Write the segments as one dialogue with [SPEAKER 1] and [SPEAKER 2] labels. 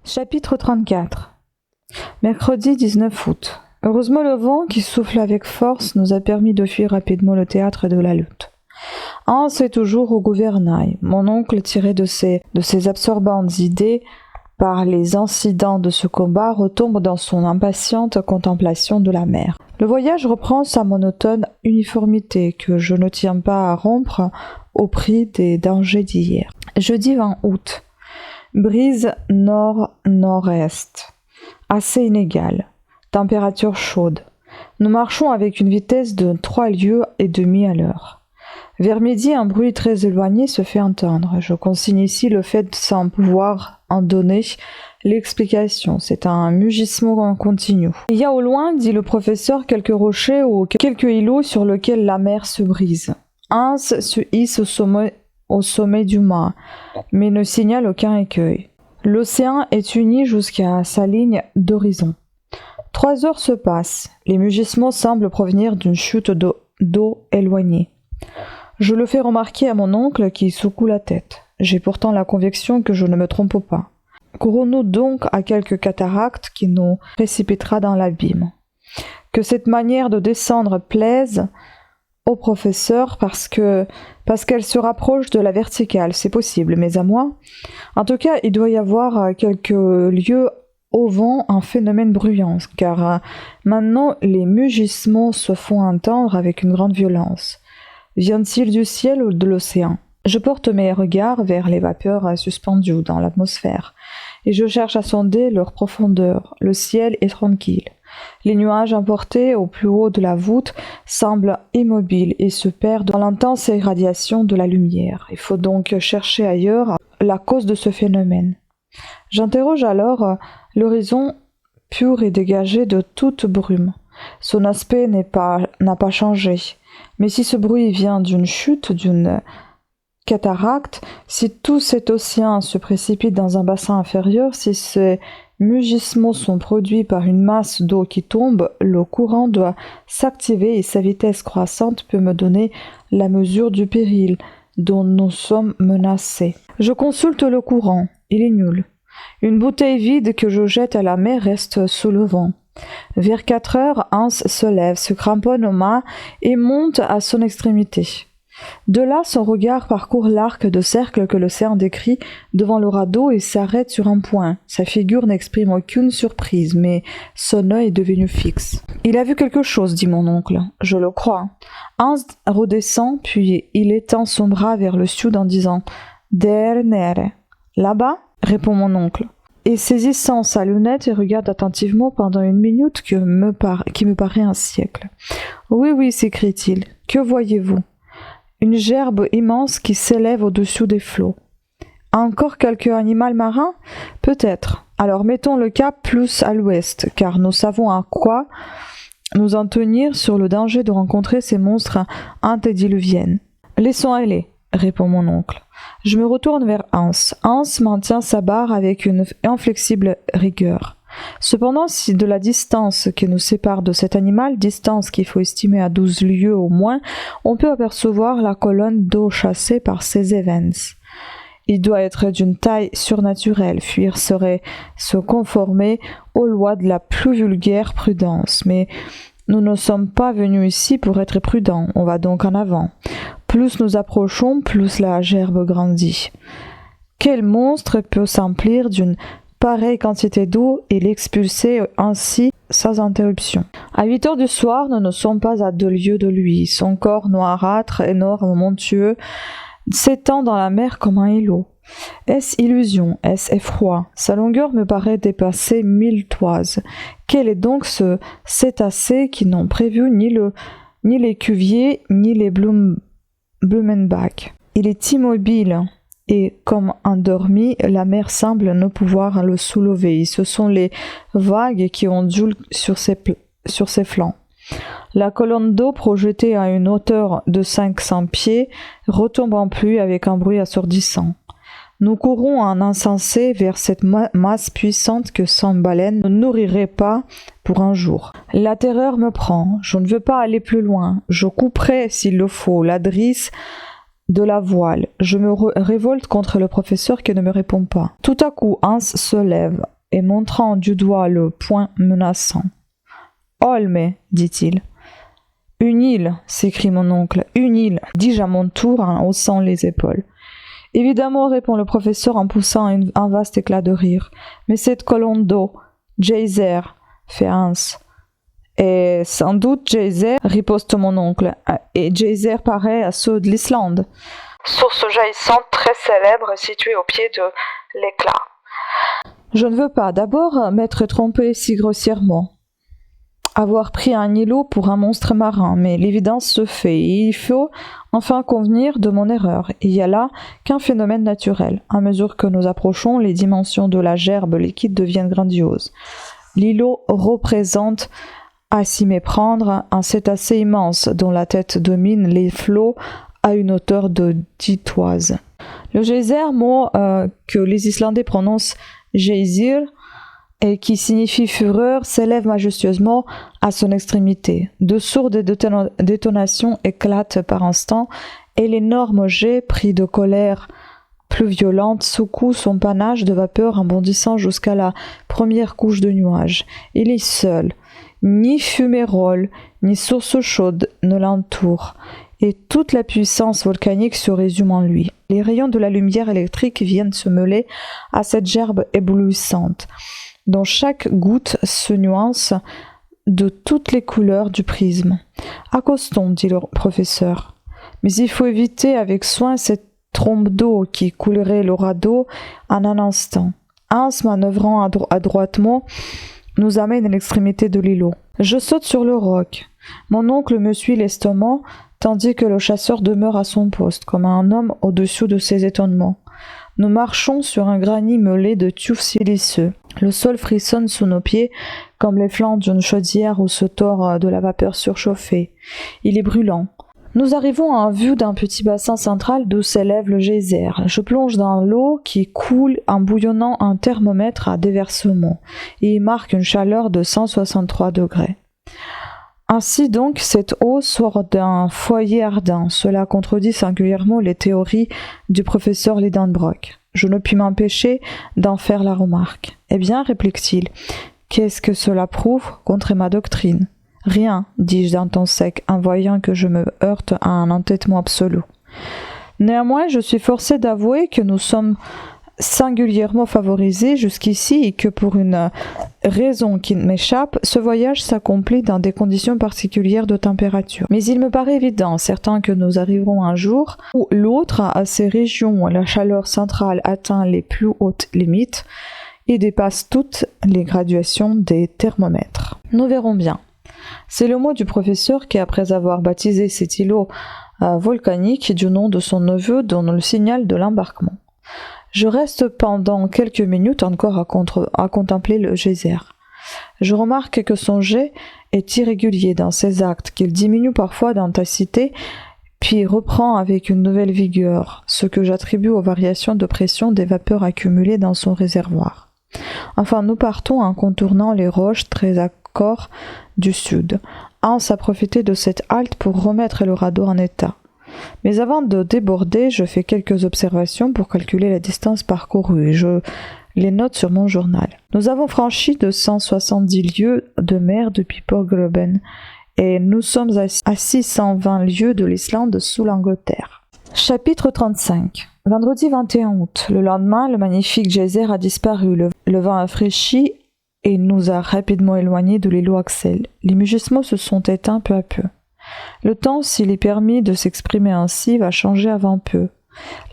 [SPEAKER 1] Chapitre 34. Mercredi 19 août. Heureusement, le vent qui souffle avec force nous a permis de fuir rapidement le théâtre de la lutte. Hans est toujours au gouvernail. Mon oncle, tiré de ses absorbantes idées par les incidents de ce combat, retombe dans son impatiente contemplation de la mer. Le voyage reprend sa monotone uniformité que je ne tiens pas à rompre au prix des dangers d'hier. Jeudi 20 août. Brise nord-nord-est, assez inégale, température chaude. Nous marchons avec une vitesse de 3 lieues et demie à l'heure. Vers midi, un bruit très éloigné se fait entendre. Je consigne ici le fait sans pouvoir en donner l'explication. C'est un mugissement continu. Il y a au loin, dit le professeur, quelques rochers ou quelques îlots sur lesquels la mer se brise. Hans se hisse au sommet du mât, mais ne signale aucun écueil. L'océan est uni jusqu'à sa ligne d'horizon. 3 heures se passent. Les mugissements semblent provenir d'une chute d'eau éloignée. Je le fais remarquer à mon oncle qui secoue la tête. J'ai pourtant la conviction que je ne me trompe pas. Courons-nous donc à quelque cataracte qui nous précipitera dans l'abîme. Que cette manière de descendre plaise au professeur parce qu'elle se rapproche de la verticale, c'est possible, mais à moi. En tout cas, il doit y avoir à quelques lieues au vent un phénomène bruyant, car maintenant les mugissements se font entendre avec une grande violence. Viennent-ils du ciel ou de l'océan? Je porte mes regards vers les vapeurs suspendues dans l'atmosphère, et je cherche à sonder leur profondeur. Le ciel est tranquille. Les nuages emportés au plus haut de la voûte semblent immobiles et se perdent dans l'intense irradiation de la lumière. Il faut donc chercher ailleurs la cause de ce phénomène. J'interroge alors l'horizon pur et dégagé de toute brume. Son aspect n'a pas changé. Mais si ce bruit vient d'une chute, d'une cataracte, si tout cet océan se précipite dans un bassin inférieur, si ces mugissements sont produits par une masse d'eau qui tombe, le courant doit s'activer et sa vitesse croissante peut me donner la mesure du péril dont nous sommes menacés. Je consulte le courant, il est nul. Une bouteille vide que je jette à la mer reste sous le vent. Vers 4 heures, Hans se lève, se cramponne au mât et monte à son extrémité. De là, son regard parcourt l'arc de cercle que l'océan décrit devant le radeau et s'arrête sur un point. Sa figure n'exprime aucune surprise, mais son œil est devenu fixe. « Il a vu quelque chose, dit mon oncle. Je le crois. » Hans redescend, puis il étend son bras vers le sud en disant « Der Nere. »« Là-bas » répond mon oncle. Et saisissant sa lunette, il regarde attentivement pendant une minute qui me paraît un siècle. « Oui, s'écrie-t-il. Que voyez-vous » Une gerbe immense qui s'élève au-dessus des flots. Encore quelque animal marin? Peut-être. Alors mettons le cap plus à l'ouest, car nous savons à quoi nous en tenir sur le danger de rencontrer ces monstres antédiluviennes. Laissons aller, répond mon oncle. Je me retourne vers Hans. Hans maintient sa barre avec une inflexible rigueur. Cependant, si de la distance qui nous sépare de cet animal, distance qu'il faut estimer à 12 lieues au moins, on peut apercevoir la colonne d'eau chassée par ces Evans. Il doit être d'une taille surnaturelle. Fuir serait se conformer aux lois de la plus vulgaire prudence. Mais nous ne sommes pas venus ici pour être prudents. On va donc en avant. Plus nous approchons, plus la gerbe grandit. Quel monstre peut s'emplir d'une pareille quantité d'eau et l'expulser ainsi sans interruption. À 8 heures du soir, nous ne sommes pas à 2 lieues de lui. Son corps noirâtre, énorme, montueux, s'étend dans la mer comme un îlot. Est-ce illusion? Est-ce effroi? Sa longueur me paraît dépasser 1000 toises. Quel est donc ce cétacé qui n'ont prévu ni les Cuvier, ni les Blumenbach? Il est immobile. Et comme endormi, la mer semble ne pouvoir le soulever. Ce sont les vagues qui ondulent sur ses flancs. La colonne d'eau, projetée à une hauteur de 500 pieds, retombe en pluie avec un bruit assourdissant. Nous courons en insensé vers cette masse puissante que sans baleine ne nourrirait pas pour un jour. La terreur me prend. Je ne veux pas aller plus loin. Je couperai, s'il le faut, la drisse de la voile. Je me révolte contre le professeur qui ne me répond pas. Tout à coup, Hans se lève. et montrant du doigt le poing menaçant. « Olme, dit-il. « Une île, s'écrie mon oncle, une île, dis-je à mon tour en haussant les épaules. Évidemment, répond le professeur en poussant un vaste éclat de rire. Mais cette colonne d'eau, geyser, fait Hans. Et sans doute geyser, riposte mon oncle, et geyser pareil à ceux de l'Islande. Source jaillissante très célèbre située au pied de l'éclat. Je ne veux pas d'abord m'être trompé si grossièrement. Avoir pris un îlot pour un monstre marin, mais l'évidence se fait, et il faut enfin convenir de mon erreur. Il n'y a là qu'un phénomène naturel. À mesure que nous approchons, les dimensions de la gerbe liquide deviennent grandioses. L'îlot représente, à s'y méprendre, un cétacé immense dont la tête domine les flots à une hauteur de 10 toises. Le geyser, mot que les Islandais prononcent geysir, et qui signifie fureur, s'élève majestueusement à son extrémité. De sourdes détonations éclatent par instants, et l'énorme jet, pris de colère plus violente, secoue son panache de vapeur en bondissant jusqu'à la première couche de nuages. Il est seul. Ni fumerolles, ni source chaude ne l'entourent, et toute la puissance volcanique se résume en lui. Les rayons de la lumière électrique viennent se mêler à cette gerbe éblouissante, dont chaque goutte se nuance de toutes les couleurs du prisme. « Accostons, dit le professeur. Mais il faut éviter avec soin cette trombe d'eau qui coulerait le radeau en un instant. Hans, manœuvrant adroitement, nous amène à l'extrémité de l'îlot. Je saute sur le roc. Mon oncle me suit lestement, tandis que le chasseur demeure à son poste, comme un homme au-dessus de ses étonnements. Nous marchons sur un granit meulé de tufs siliceux. Le sol frissonne sous nos pieds comme les flancs d'une chaudière où se tord de la vapeur surchauffée. Il est brûlant. Nous arrivons en vue d'un petit bassin central d'où s'élève le geyser. Je plonge dans l'eau qui coule en bouillonnant un thermomètre à déversement et y marque une chaleur de 163 degrés. Ainsi donc, cette eau sort d'un foyer ardent. Cela contredit singulièrement les théories du professeur Lidenbrock. Je ne puis m'empêcher d'en faire la remarque. Eh bien, réplique-t-il, qu'est-ce que cela prouve contre ma doctrine ? Rien, dis-je d'un ton sec, en voyant que je me heurte à un entêtement absolu. Néanmoins, je suis forcé d'avouer que nous sommes singulièrement favorisés jusqu'ici et que pour une raison qui m'échappe, ce voyage s'accomplit dans des conditions particulières de température. Mais il me paraît évident, certain que nous arriverons un jour où l'autre, à ces régions où la chaleur centrale atteint les plus hautes limites et dépasse toutes les graduations des thermomètres. Nous verrons bien. C'est le mot du professeur qui, après avoir baptisé cet îlot volcanique du nom de son neveu, donne le signal de l'embarquement. Je reste pendant quelques minutes encore à contempler le geyser. Je remarque que son jet est irrégulier dans ses actes, qu'il diminue parfois d'intensité, puis reprend avec une nouvelle vigueur, ce que j'attribue aux variations de pression des vapeurs accumulées dans son réservoir. Enfin, nous partons en contournant les roches très accords du sud. Hans a profité de cette halte pour remettre le radeau en état. Mais avant de déborder, je fais quelques observations pour calculer la distance parcourue et je les note sur mon journal. Nous avons franchi 270 lieues de mer depuis Port-Globen et nous sommes à 620 lieues de l'Islande sous l'Angleterre. Chapitre 35. Vendredi 21 août. Le lendemain, le magnifique geyser a disparu. Le vent a fraîchi et nous a rapidement éloignés de l'îlot Axel. Les mugissements se sont éteints peu à peu. Le temps, s'il est permis de s'exprimer ainsi, va changer avant peu.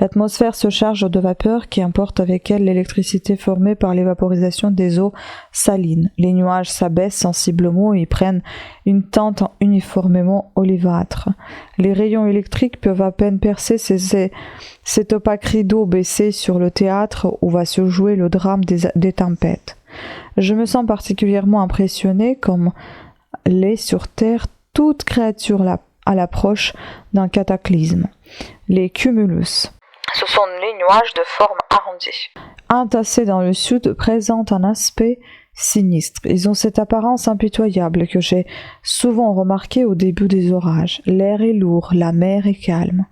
[SPEAKER 1] L'atmosphère se charge de vapeurs qui emportent avec elles l'électricité formée par l'évaporisation des eaux salines. Les nuages s'abaissent sensiblement et prennent une teinte uniformément olivâtre. Les rayons électriques peuvent à peine percer cet opaque rideau baissé sur le théâtre où va se jouer le drame des tempêtes. Je me sens particulièrement impressionné comme l'est sur terre toute créature à l'approche d'un cataclysme. Les cumulus. Ce sont les nuages de forme arrondie. Entassés dans le sud, présentent un aspect sinistre. Ils ont cette apparence impitoyable que j'ai souvent remarquée au début des orages. L'air est lourd, la mer est calme.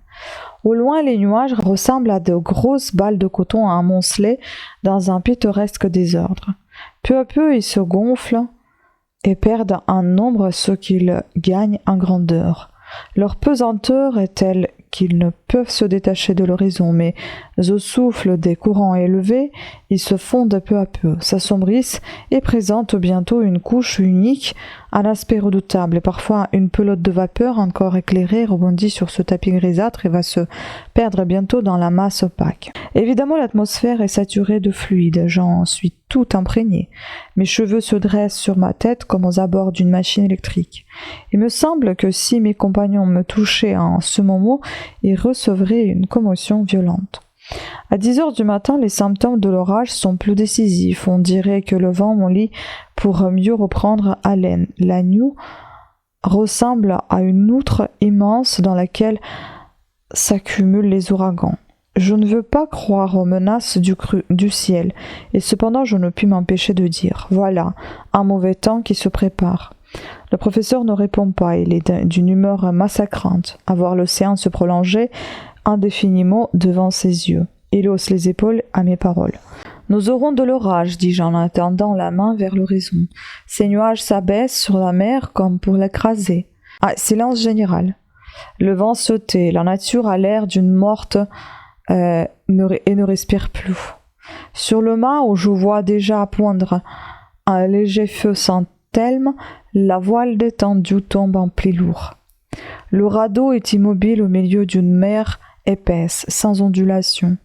[SPEAKER 1] Au loin, les nuages ressemblent à de grosses balles de coton amoncelées dans un pittoresque désordre. Peu à peu, ils se gonflent et perdent en nombre ce qu'ils gagnent en grandeur. Leur pesanteur est telle qu'ils ne peuvent se détacher de l'horizon, mais au souffle des courants élevés, ils se fondent peu à peu, s'assombrissent et présentent bientôt une couche unique à l'aspect redoutable. Et parfois, une pelote de vapeur encore éclairée rebondit sur ce tapis grisâtre et va se perdre bientôt dans la masse opaque. Évidemment, l'atmosphère est saturée de fluide, j'en suis tout imprégné. Mes cheveux se dressent sur ma tête comme aux abords d'une machine électrique. Il me semble que si mes compagnons me touchaient en ce moment, ils recevraient une commotion violente. À 10 heures du matin, les symptômes de l'orage sont plus décisifs. On dirait que le vent m'enlit pour mieux reprendre haleine. La New ressemble à une outre immense dans laquelle s'accumulent les ouragans. Je ne veux pas croire aux menaces du ciel, et cependant je ne puis m'empêcher de dire « Voilà, un mauvais temps qui se prépare ». Le professeur ne répond pas, il est d'une humeur massacrante. À voir l'océan se prolonger indéfiniment devant ses yeux. Il hausse les épaules à mes paroles. « Nous aurons de l'orage, dis-je en tendant la main vers l'horizon. Ces nuages s'abaissent sur la mer comme pour l'écraser. Ah, silence général. Le vent se tait, la nature a l'air d'une morte et ne respire plus. Sur le mât où je vois déjà poindre un léger feu sans telme, la voile détendue tombe en plis lourds. Le radeau est immobile au milieu d'une mer épaisse, sans ondulation.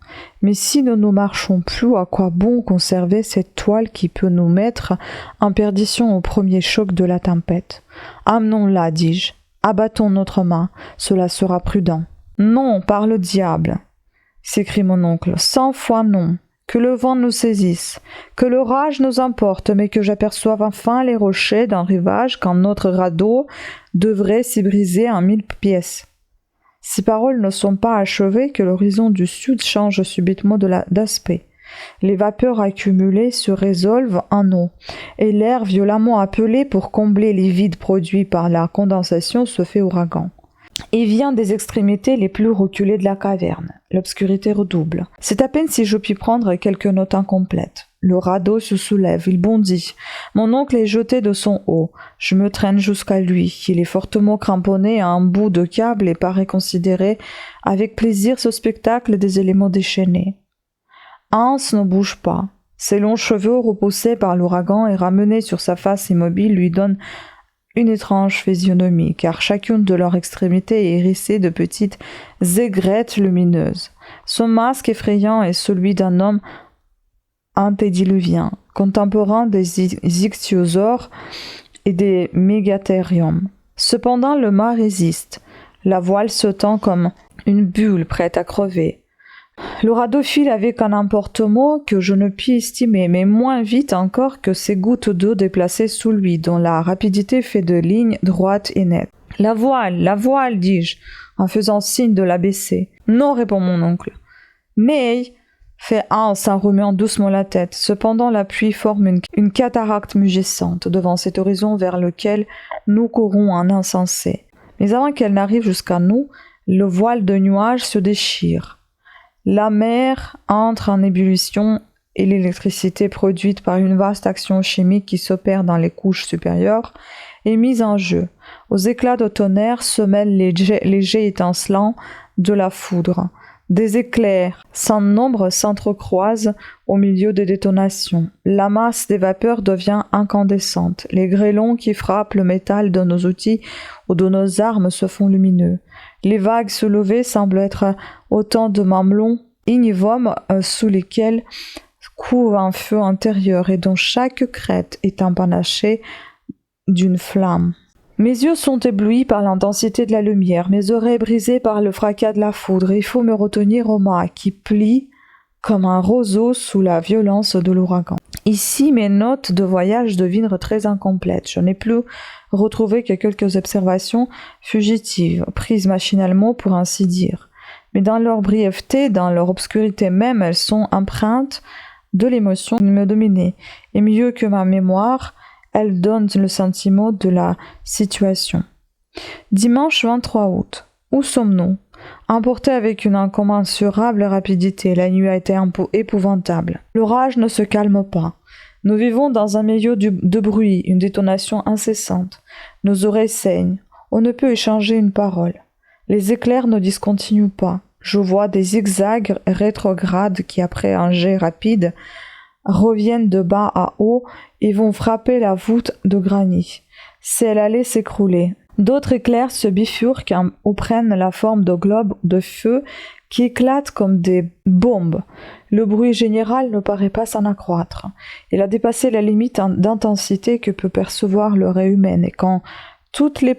[SPEAKER 1] Mais si nous ne marchons plus, à quoi bon conserver cette toile qui peut nous mettre en perdition au premier choc de la tempête? Amenons-la, dis-je. Abattons notre main, cela sera prudent. Non, par le diable, s'écrie mon oncle, 100 fois non. Que le vent nous saisisse, que l'orage nous emporte, mais que j'aperçoive enfin les rochers d'un rivage quand notre radeau devrait s'y briser en 1000 pièces. Ces paroles ne sont pas achevées que l'horizon du sud change subitement d'aspect. Les vapeurs accumulées se résolvent en eau, et l'air violemment appelé pour combler les vides produits par la condensation se fait ouragan. Il vient des extrémités les plus reculées de la caverne. L'obscurité redouble. C'est à peine si je puis prendre quelques notes incomplètes. Le radeau se soulève, il bondit. Mon oncle est jeté de son haut. Je me traîne jusqu'à lui. Il est fortement cramponné à un bout de câble et paraît considérer avec plaisir ce spectacle des éléments déchaînés. Hans ne bouge pas. Ses longs cheveux repoussés par l'ouragan et ramenés sur sa face immobile lui donnent une étrange physionomie, car chacune de leurs extrémités est hérissée de petites aigrettes lumineuses. Son masque effrayant est celui d'un homme antédiluvien, contemporain des ichthyosaures et des mégathériums. Cependant, le mât résiste. La voile se tend comme une bulle prête à crever. Le radeau file avec un emportement que je ne puis estimer, mais moins vite encore que ces gouttes d'eau déplacées sous lui, dont la rapidité fait de lignes droites et nettes. La voile, dis-je, en faisant signe de la baisser. Non, répond mon oncle. Mais, fait Hans en remuant doucement la tête. Cependant, la pluie forme une cataracte mugissante devant cet horizon vers lequel nous courons en insensé. Mais avant qu'elle n'arrive jusqu'à nous, le voile de nuages se déchire. La mer entre en ébullition et l'électricité produite par une vaste action chimique qui s'opère dans les couches supérieures est mise en jeu. Aux éclats de tonnerre se mêlent les jets étincelants de la foudre. Des éclairs sans nombre s'entrecroisent au milieu des détonations. La masse des vapeurs devient incandescente. Les grêlons qui frappent le métal de nos outils ou de nos armes se font lumineux. Les vagues soulevées semblent être autant de mamelons ignivomes sous lesquels couve un feu intérieur et dont chaque crête est empanachée d'une flamme. Mes yeux sont éblouis par l'intensité de la lumière, mes oreilles brisées par le fracas de la foudre. Il faut me retenir au mât qui plie comme un roseau sous la violence de l'ouragan. Ici, mes notes de voyage deviennent très incomplètes. Je n'ai plus retrouvé que quelques observations fugitives, prises machinalement pour ainsi dire. Mais dans leur brièveté, dans leur obscurité même, elles sont empreintes de l'émotion qui me dominait. Et mieux que ma mémoire, elles donnent le sentiment de la situation. Dimanche 23 août. Où sommes-nous? Emportés avec une incommensurable rapidité, la nuit a été épouvantable. L'orage ne se calme pas. Nous vivons dans un milieu de bruit, une détonation incessante. Nos oreilles saignent. On ne peut échanger une parole. Les éclairs ne discontinuent pas. Je vois des zigzags rétrogrades qui, après un jet rapide, reviennent de bas à haut et vont frapper la voûte de granit. Si elle allait s'écrouler. D'autres éclairs se bifurquent ou prennent la forme de globes de feu qui éclatent comme des bombes. Le bruit général ne paraît pas s'en accroître. Il a dépassé la limite d'intensité que peut percevoir l'oreille humaine, et quand toutes les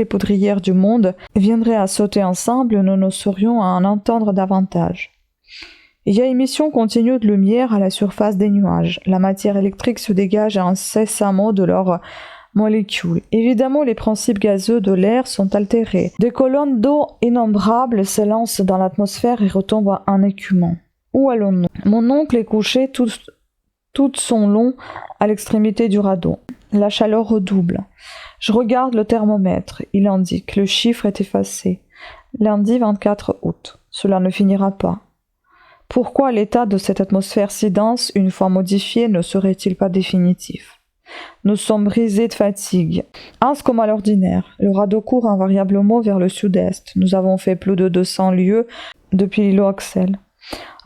[SPEAKER 1] poudrières du monde viendraient à sauter ensemble, nous ne saurions en entendre davantage. Il y a émission continue de lumière à la surface des nuages. La matière électrique se dégage incessamment de leurs molécules. Évidemment, les principes gazeux de l'air sont altérés. Des colonnes d'eau innombrables s'élancent dans l'atmosphère et retombent en écumant. Où allons-nous? Mon oncle est couché tout son long à l'extrémité du radeau. La chaleur redouble. Je regarde le thermomètre. Il indique. Le chiffre est effacé. Lundi 24 août. Cela ne finira pas. Pourquoi l'état de cette atmosphère si dense, une fois modifié, ne serait-il pas définitif? Nous sommes brisés de fatigue. Comme à l'ordinaire, le radeau court invariablement vers le sud-est. Nous avons fait plus de 200 lieues depuis l'îlot Axel.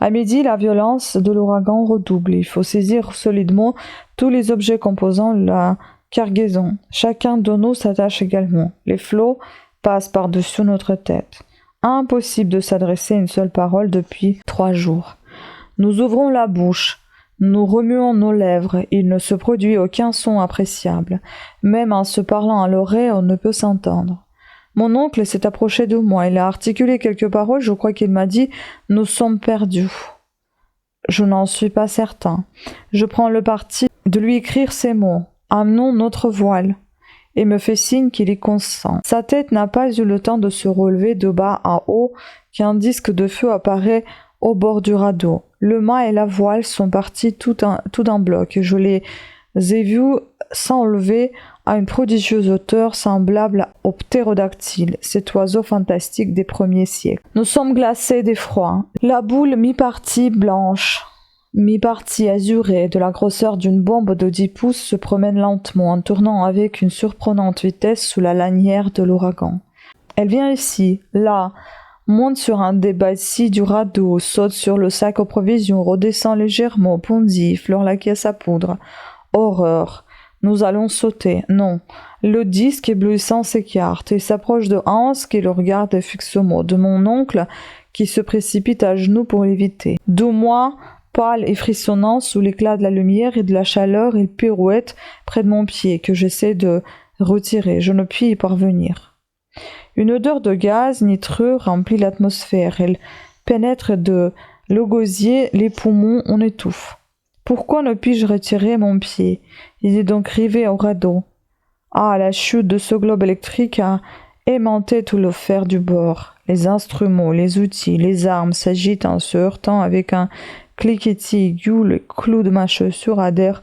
[SPEAKER 1] À midi, la violence de l'ouragan redouble. Il faut saisir solidement tous les objets composant la cargaison. Chacun de nous s'attache également. Les flots passent par-dessus notre tête. Impossible de s'adresser une seule parole depuis 3 jours. Nous ouvrons la bouche. Nous remuons nos lèvres, il ne se produit aucun son appréciable. Même en se parlant à l'oreille, on ne peut s'entendre. Mon oncle s'est approché de moi, il a articulé quelques paroles, je crois qu'il m'a dit « Nous sommes perdus ». Je n'en suis pas certain. Je prends le parti de lui écrire ces mots « Amenons notre voile » et me fait signe qu'il y consent. Sa tête n'a pas eu le temps de se relever de bas à haut qu'un disque de feu apparaît au bord du radeau. Le mât et la voile sont partis tout d'un bloc. Je les ai vus s'enlever à une prodigieuse hauteur semblable au ptérodactyle, cet oiseau fantastique des premiers siècles. Nous sommes glacés d'effroi. La boule mi-partie blanche, mi-partie azurée, de la grosseur d'une bombe de 10 pouces, se promène lentement en tournant avec une surprenante vitesse sous la lanière de l'ouragan. Elle vient ici, là, monte sur un des bâtis du radeau, saute sur le sac aux provisions, redescend légèrement, bondit, fleure la caisse à poudre. Horreur! Nous allons sauter. Non. Le disque éblouissant s'écarte et s'approche de Hans qui le regarde fixement, de mon oncle qui se précipite à genoux pour l'éviter. De moi, pâle et frissonnant sous l'éclat de la lumière et de la chaleur, il pirouette près de mon pied que j'essaie de retirer. Je ne puis y parvenir. Une odeur de gaz nitreux remplit l'atmosphère. Elle pénètre de le gosier, les poumons, on étouffe. Pourquoi ne puis-je retirer mon pied? Il est donc rivé au radeau. Ah, la chute de ce globe électrique a aimanté tout le fer du bord. Les instruments, les outils, les armes s'agitent en se heurtant avec un cliquetis aigu. Le clou de ma chaussure adhère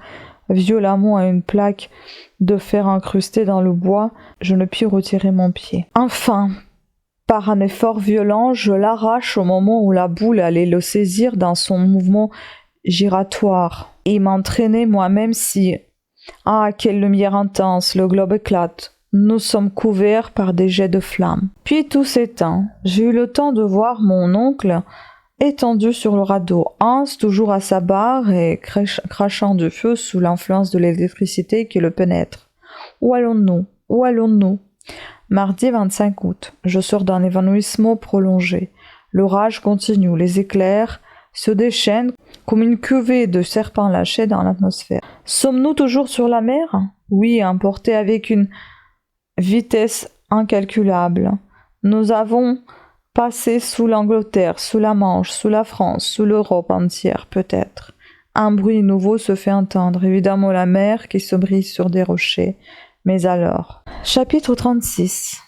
[SPEAKER 1] violemment à une plaque de fer incrustée dans le bois. Je ne puis retirer mon pied. Enfin, par un effort violent, je l'arrache au moment où la boule allait le saisir dans son mouvement giratoire et m'entraîner moi-même si... Ah, quelle lumière intense, le globe éclate. Nous sommes couverts par des jets de flammes. Puis tout s'éteint. J'ai eu le temps de voir mon oncle étendu sur le radeau, Hans toujours à sa barre et crachant du feu sous l'influence de l'électricité qui le pénètre. Où allons-nous? Où allons-nous? Mardi 25 août. Je sors d'un évanouissement prolongé. L'orage continue, les éclairs se déchaînent comme une cuvée de serpents lâchés dans l'atmosphère. Sommes-nous toujours sur la mer? Oui, emportés avec une vitesse incalculable. Nous avons passé sous l'Angleterre, sous la Manche, sous la France, sous l'Europe entière, peut-être. Un bruit nouveau se fait entendre, évidemment la mer qui se brise sur des rochers. Mais alors... Chapitre 36.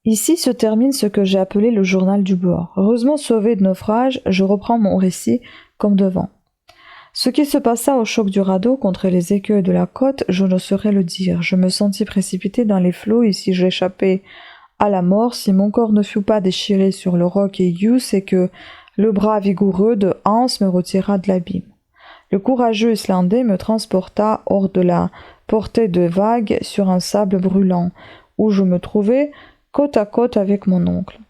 [SPEAKER 1] Ici se termine ce que j'ai appelé le journal du bord. Heureusement sauvé de naufrage, je reprends mon récit comme devant. Ce qui se passa au choc du radeau contre les écueils de la côte, je ne saurais le dire. Je me sentis précipité dans les flots et si j'échappais à la mort, si mon corps ne fut pas déchiré sur le roc aigu, c'est que le bras vigoureux de Hans me retira de l'abîme. Le courageux Islandais me transporta hors de la portée de vagues sur un sable brûlant, où je me trouvai côte à côte avec mon oncle.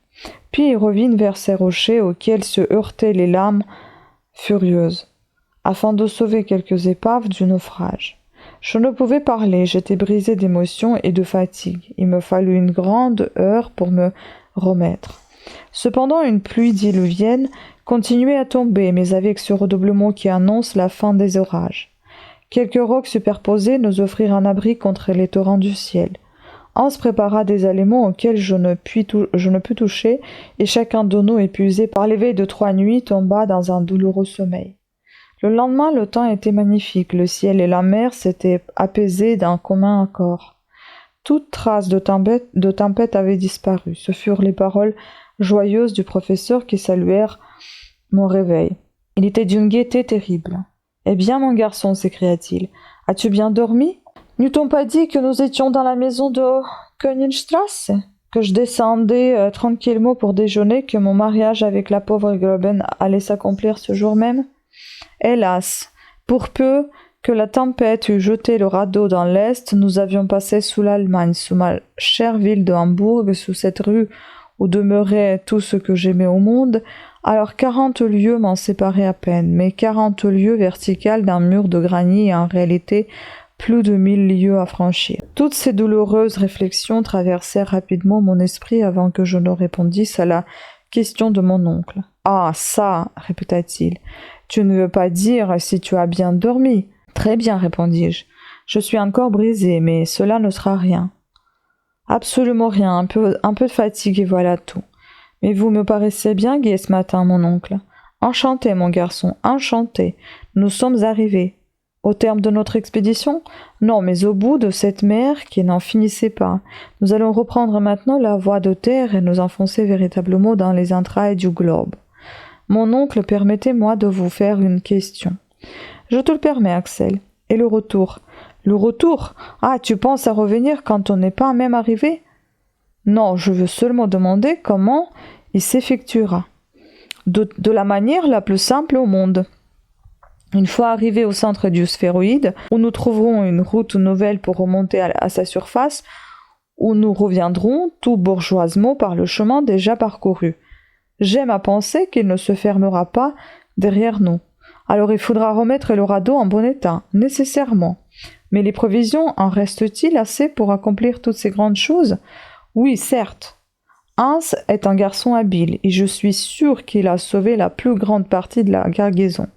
[SPEAKER 1] Puis il revint vers ces rochers auxquels se heurtaient les lames furieuses, afin de sauver quelques épaves du naufrage. Je ne pouvais parler, j'étais brisé d'émotion et de fatigue. Il me fallut une grande heure pour me remettre. Cependant, une pluie diluvienne continuait à tomber, mais avec ce redoublement qui annonce la fin des orages. Quelques rocs superposés nous offrirent un abri contre les torrents du ciel. Hans prépara des aliments auxquels je ne pus toucher, et chacun de nous, épuisé par l'éveil de 3 nuits, tomba dans un douloureux sommeil. Le lendemain, le temps était magnifique, le ciel et la mer s'étaient apaisés d'un commun accord. Toute trace de tempête avait disparu. Ce furent les paroles joyeuses du professeur qui saluèrent mon réveil. Il était d'une gaieté terrible. « Eh bien, mon garçon, s'écria-t-il, as-tu bien dormi ? N'eût-on pas dit que nous étions dans la maison de Königstrasse ? Que je descendais tranquillement pour déjeuner, que mon mariage avec la pauvre Groben allait s'accomplir ce jour même ? Hélas, pour peu que la tempête eût jeté le radeau dans l'Est, nous avions passé sous l'Allemagne, sous ma chère ville de Hambourg, sous cette rue où demeurait tout ce que j'aimais au monde. Alors 40 lieues m'en séparaient à peine, mais 40 lieues verticales d'un mur de granit et en réalité plus de 1000 lieues à franchir. Toutes ces douloureuses réflexions traversèrent rapidement mon esprit avant que je ne répondisse à la question de mon oncle. « Ah, ça !» répéta-t-il. « Tu ne veux pas dire si tu as bien dormi ?» ?»« Très bien, répondis-je. Je suis encore brisé, mais cela ne sera rien. »« Absolument rien, un peu de fatigue et voilà tout. Mais vous me paraissez bien gai ce matin, mon oncle. Enchanté, mon garçon, enchanté. Nous sommes arrivés. Au terme de notre expédition ? Non, mais au bout de cette mer qui n'en finissait pas. Nous allons reprendre maintenant la voie de terre et nous enfoncer véritablement dans les entrailles du globe. Mon oncle, permettez-moi de vous faire une question. Je te le permets, Axel. Et le retour ? Le retour ? Ah, tu penses à revenir quand on n'est pas même arrivé ? Non, je veux seulement demander comment il s'effectuera. De la manière la plus simple au monde. Une fois arrivés au centre du sphéroïde, où nous trouverons une route nouvelle pour remonter à sa surface, où nous reviendrons tout bourgeoisement par le chemin déjà parcouru. J'aime à penser qu'il ne se fermera pas derrière nous. Alors il faudra remettre le radeau en bon état, nécessairement. Mais les provisions, en reste-t-il assez pour accomplir toutes ces grandes choses ? Oui, certes. Hans est un garçon habile, et je suis sûr qu'il a sauvé la plus grande partie de la cargaison.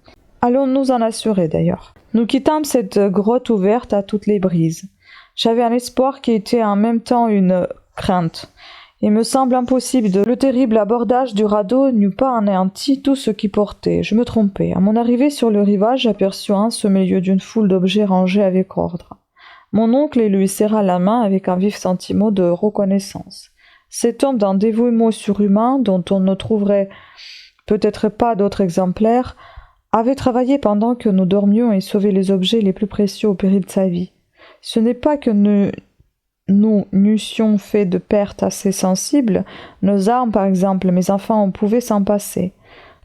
[SPEAKER 1] Allons nous en assurer d'ailleurs. Nous quittâmes cette grotte ouverte à toutes les brises. J'avais un espoir qui était en même temps une crainte. Il me semble impossible que le terrible abordage du radeau n'eût pas anéanti tout ce qui portait. Je me trompais. À mon arrivée sur le rivage, j'aperçus Hans au milieu d'une foule d'objets rangés avec ordre. Mon oncle lui serra la main avec un vif sentiment de reconnaissance. Cet homme d'un dévouement surhumain, dont on ne trouverait peut-être pas d'autres exemplaires, avait travaillé pendant que nous dormions et sauvé les objets les plus précieux au péril de sa vie. Ce n'est pas que nous n'eussions fait de pertes assez sensibles. Nos armes, par exemple, mes enfants, on pouvait s'en passer.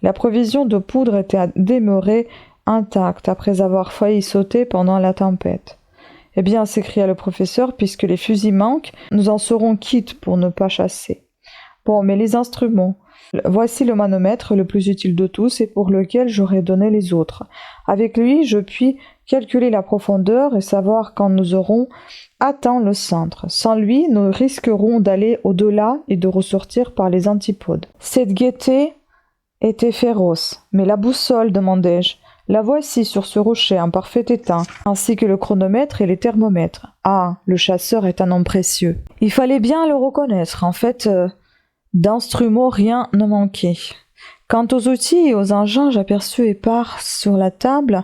[SPEAKER 1] La provision de poudre était demeurée intacte après avoir failli sauter pendant la tempête. Eh bien, s'écria le professeur, puisque les fusils manquent, nous en serons quittes pour ne pas chasser. Bon, mais les instruments. Voici le manomètre le plus utile de tous et pour lequel j'aurais donné les autres. Avec lui, je puis calculer la profondeur et savoir quand nous aurons atteint le centre. Sans lui, nous risquerons d'aller au-delà et de ressortir par les antipodes. Cette gaieté était féroce. Mais la boussole, demandai-je. La voici sur ce rocher en parfait état, ainsi que le chronomètre et les thermomètres. Ah, le chasseur est un homme précieux. Il fallait bien le reconnaître. En fait, d'instruments, rien ne manquait. Quant aux outils et aux engins, j'aperçus épars sur la table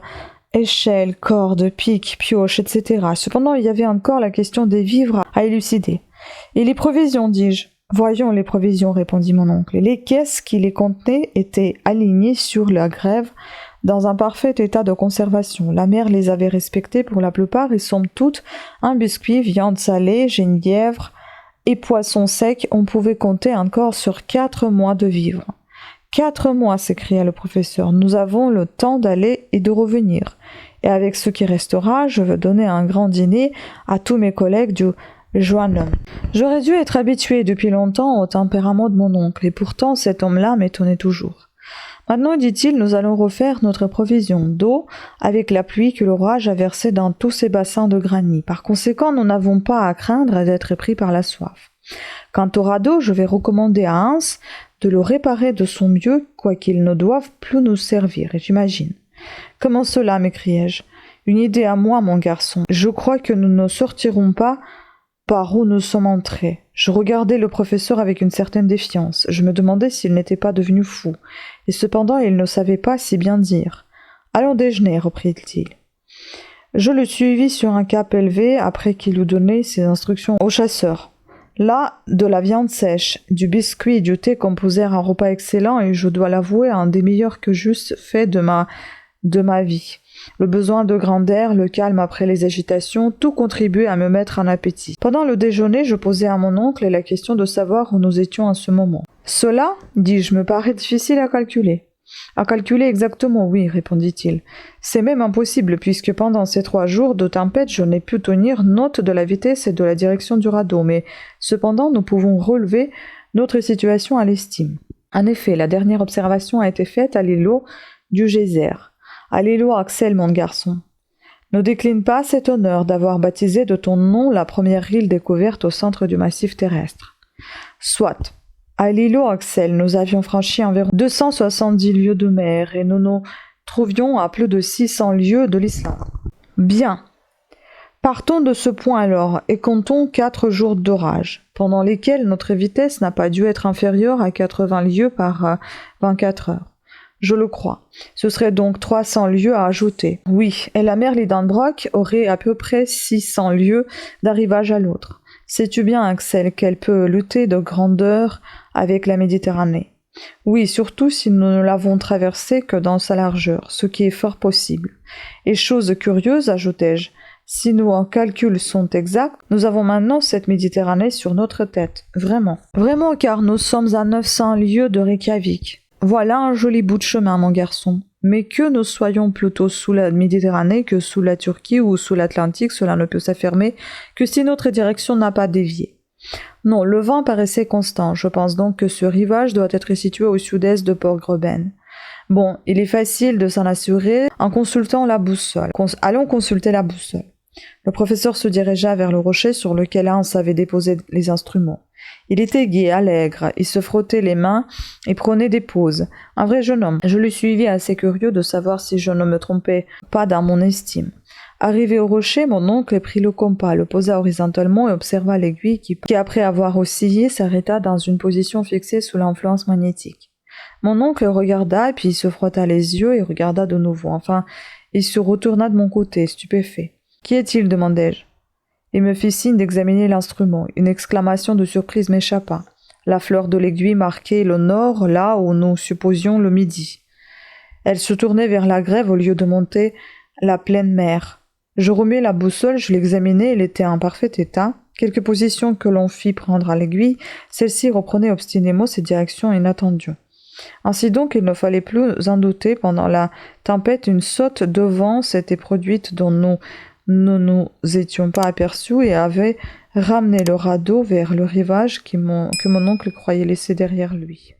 [SPEAKER 1] échelles, cordes, pics, pioches, etc. Cependant, il y avait encore la question des vivres à élucider. Et les provisions, dis-je. Voyons les provisions, répondit mon oncle. Les caisses qui les contenaient étaient alignées sur la grève dans un parfait état de conservation. La mère les avait respectées pour la plupart et somme toute, un biscuit, viande salée, genièvre et poisson sec, on pouvait compter encore sur 4 mois de vivres. 4 mois, s'écria le professeur. Nous avons le temps d'aller et de revenir. Et avec ce qui restera, je veux donner un grand dîner à tous mes collègues du Joannum. J'aurais dû être habitué depuis longtemps au tempérament de mon oncle, et pourtant cet homme-là m'étonnait toujours. Maintenant, dit-il, nous allons refaire notre provision d'eau avec la pluie que l'orage a versée dans tous ces bassins de granit. Par conséquent, nous n'avons pas à craindre d'être pris par la soif. Quant au radeau, je vais recommander à Hans de le réparer de son mieux, quoiqu'il ne doive plus nous servir, j'imagine. Comment cela, m'écriai-je. Une idée à moi, mon garçon. Je crois que nous ne sortirons pas par où nous sommes entrés. Je regardais le professeur avec une certaine défiance. Je me demandais s'il n'était pas devenu fou. Et cependant, il ne savait pas si bien dire. « Allons déjeuner, reprit-il. Je le suivis sur un cap élevé après qu'il eut donné ses instructions au chasseur. Là, de la viande sèche, du biscuit et du thé composèrent un repas excellent et je dois l'avouer un des meilleurs que j'eusse fait de ma vie. Le besoin de grand air, le calme après les agitations, tout contribuait à me mettre en appétit. Pendant le déjeuner, je posai à mon oncle la question de savoir où nous étions à ce moment. « Cela, dis-je, me paraît difficile à calculer. »« À calculer exactement, oui, répondit-il. C'est même impossible, puisque pendant ces 3 jours de tempête, je n'ai pu tenir note de la vitesse et de la direction du radeau, mais cependant, nous pouvons relever notre situation à l'estime. En effet, la dernière observation a été faite à l'îlot du Geyser. À l'îlot Axel, mon garçon. Ne décline pas cet honneur d'avoir baptisé de ton nom la première île découverte au centre du massif terrestre. Soit. À l'îlot Axel, nous avions franchi environ 270 lieues de mer et nous nous trouvions à plus de 600 lieues de l'Islande. Bien. Partons de ce point alors et comptons 4 jours d'orage, pendant lesquels notre vitesse n'a pas dû être inférieure à 80 lieues par 24 heures. Je le crois. Ce serait donc 300 lieues à ajouter. Oui, et la mer Lidenbrock aurait à peu près 600 lieues d'arrivage à l'autre. Sais-tu bien, Axel, qu'elle peut lutter de grandeur avec la Méditerranée? Oui, surtout si nous ne l'avons traversée que dans sa largeur, ce qui est fort possible. Et chose curieuse, ajoutai-je, si nos calculs sont exacts, nous avons maintenant cette Méditerranée sur notre tête. Vraiment. Vraiment, car nous sommes à 900 lieues de Reykjavik. Voilà un joli bout de chemin, mon garçon. Mais que nous soyons plutôt sous la Méditerranée que sous la Turquie ou sous l'Atlantique, cela ne peut s'affirmer que si notre direction n'a pas dévié. Non, le vent paraissait constant. Je pense donc que ce rivage doit être situé au sud-est de Port-Greben. Bon, il est facile de s'en assurer en consultant la boussole. Allons consulter la boussole. Le professeur se dirigea vers le rocher sur lequel Hans avait déposé les instruments. Il était gai, allègre, il se frottait les mains et prenait des pauses. Un vrai jeune homme. Je le suivis assez curieux de savoir si je ne me trompais pas dans mon estime. Arrivé au rocher, mon oncle prit le compas, le posa horizontalement et observa l'aiguille qui, après avoir oscillé, s'arrêta dans une position fixée sous l'influence magnétique. Mon oncle regarda, puis il se frotta les yeux et regarda de nouveau. Enfin, il se retourna de mon côté, stupéfait. « Qui est-il » demandai-je. Il me fit signe d'examiner l'instrument. Une exclamation de surprise m'échappa. La fleur de l'aiguille marquait le nord, là où nous supposions le midi. Elle se tournait vers la grève au lieu de monter la pleine mer. Je remis la boussole, je l'examinai, elle était en parfait état. Quelque position que l'on fit prendre à l'aiguille, celle-ci reprenait obstinément ses directions inattendues. Ainsi donc, il ne fallait plus en douter, pendant la tempête, une saute de vent s'était produite dont nous ne nous étions pas aperçus et avait ramené le radeau vers le rivage que mon oncle croyait laisser derrière lui.